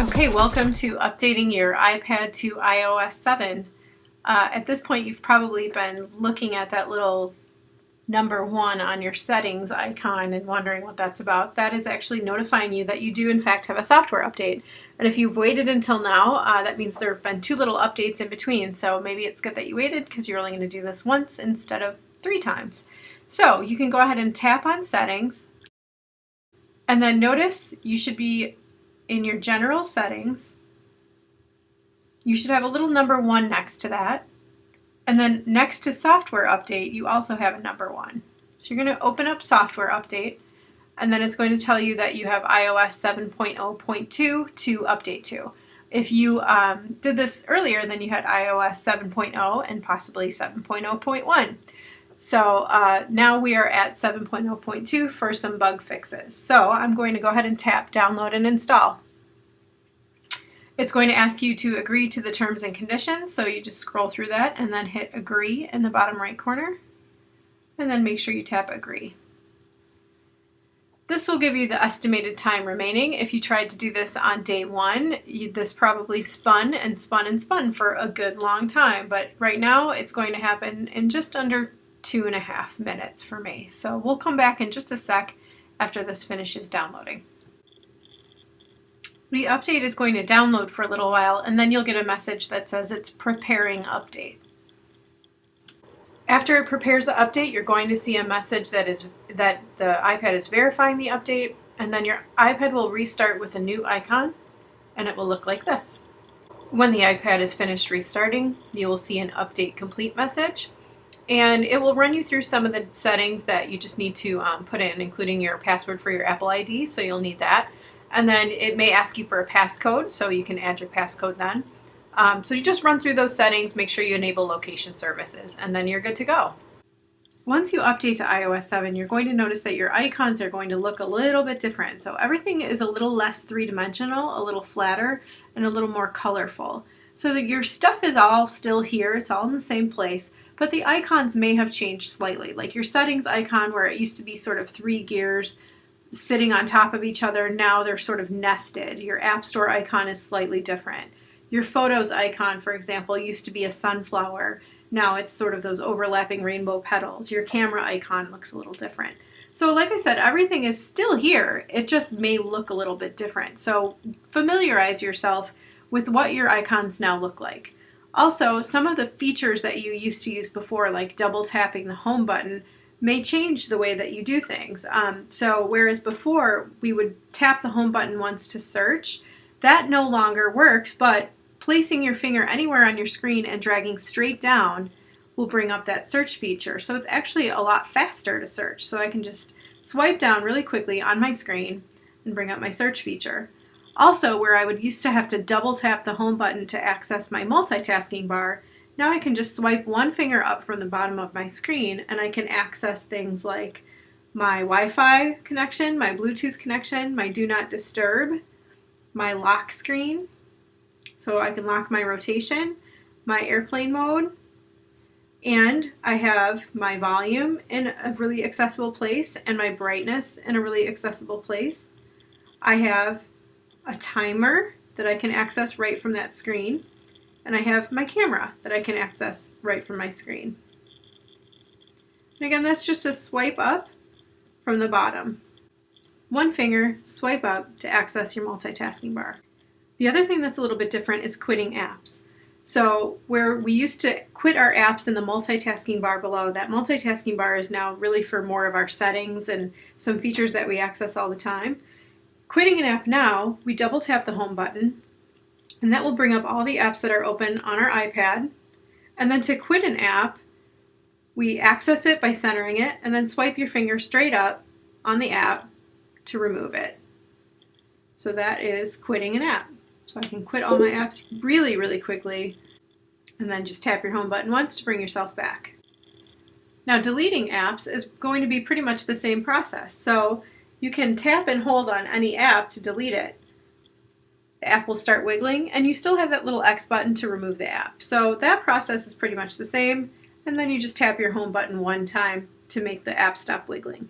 Okay, welcome to updating your iPad to iOS 7. At this point, you've probably been looking at that little number 1 on your settings icon and wondering what that's about. That is actually notifying you that you do in fact have a software update. And if you've waited until now, that means there have been 2 little updates in between. So maybe it's good that you waited because you're only going to do this once instead of 3 times. So you can go ahead and tap on settings, and then notice you should be in your general settings. You should have a little number 1 next to that. And then next to software update, you also have a number 1. So you're going to open up software update, and then it's going to tell you that you have iOS 7.0.2 to update to. If you did this earlier, then you had iOS 7.0 and possibly 7.0.1. So now we are at 7.0.2 for some bug fixes. So I'm going to go ahead and tap download and install. It's going to ask you to agree to the terms and conditions, so you just scroll through that and then hit agree in the bottom right corner, and then make sure you tap agree. This will give you the estimated time remaining. If you tried to do this on day 1, this probably spun and spun and spun for a good long time, but right now it's going to happen in just under 2.5 minutes for me. So we'll come back in just a sec after this finishes downloading. The update is going to download for a little while, and then you'll get a message that says it's preparing update. After it prepares the update, you're going to see a message that the iPad is verifying the update, and then your iPad will restart with a new icon, and it will look like this. When the iPad is finished restarting, you will see an update complete message, and it will run you through some of the settings that you just need to put in, including your password for your Apple ID, so you'll need that. And then it may ask you for a passcode, so you can add your passcode then. So you just run through those settings, make sure you enable location services, and then you're good to go. Once you update to iOS 7, you're going to notice that your icons are going to look a little bit different. So everything is a little less three-dimensional, a little flatter, and a little more colorful. So that your stuff is all still here, it's all in the same place, but the icons may have changed slightly. Like your settings icon, where it used to be sort of 3 gears sitting on top of each other, now they're sort of nested. Your App Store icon is slightly different. Your Photos icon, for example, used to be a sunflower. Now it's sort of those overlapping rainbow petals. Your camera icon looks a little different. So like I said, everything is still here. It just may look a little bit different. So familiarize yourself with what your icons now look like. Also, some of the features that you used to use before, like double tapping the home button, may change the way that you do things. So whereas before we would tap the home button once to search, that no longer works, but placing your finger anywhere on your screen and dragging straight down will bring up that search feature. So it's actually a lot faster to search. So I can just swipe down really quickly on my screen and bring up my search feature. Also, where I would used to have to double tap the home button to access my multitasking bar, now I can just swipe one finger up from the bottom of my screen and I can access things like my Wi-Fi connection, my Bluetooth connection, my Do Not Disturb, my lock screen, so I can lock my rotation, my airplane mode, and I have my volume in a really accessible place and my brightness in a really accessible place. I have a timer that I can access right from that screen. And I have my camera that I can access right from my screen. And again, that's just a swipe up from the bottom. One finger, swipe up to access your multitasking bar. The other thing that's a little bit different is quitting apps. So where we used to quit our apps in the multitasking bar below, that multitasking bar is now really for more of our settings and some features that we access all the time. Quitting an app now, we double tap the home button, and that will bring up all the apps that are open on our iPad. And then to quit an app, we access it by centering it and then swipe your finger straight up on the app to remove it. So that is quitting an app. So I can quit all my apps really, really quickly and then just tap your home button once to bring yourself back. Now deleting apps is going to be pretty much the same process. So you can tap and hold on any app to delete it. The app will start wiggling, and you still have that little X button to remove the app. So that process is pretty much the same, and then you just tap your home button one time to make the app stop wiggling.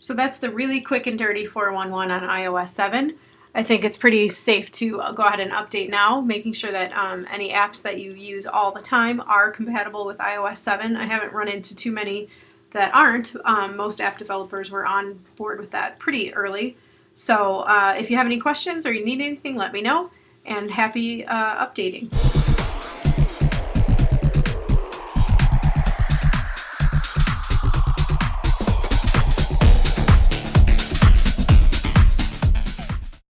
So that's the really quick and dirty 411 on iOS 7. I think it's pretty safe to go ahead and update now, making sure that any apps that you use all the time are compatible with iOS 7. I haven't run into too many that aren't. Most app developers were on board with that pretty early. So if you have any questions or you need anything, let me know, and happy updating.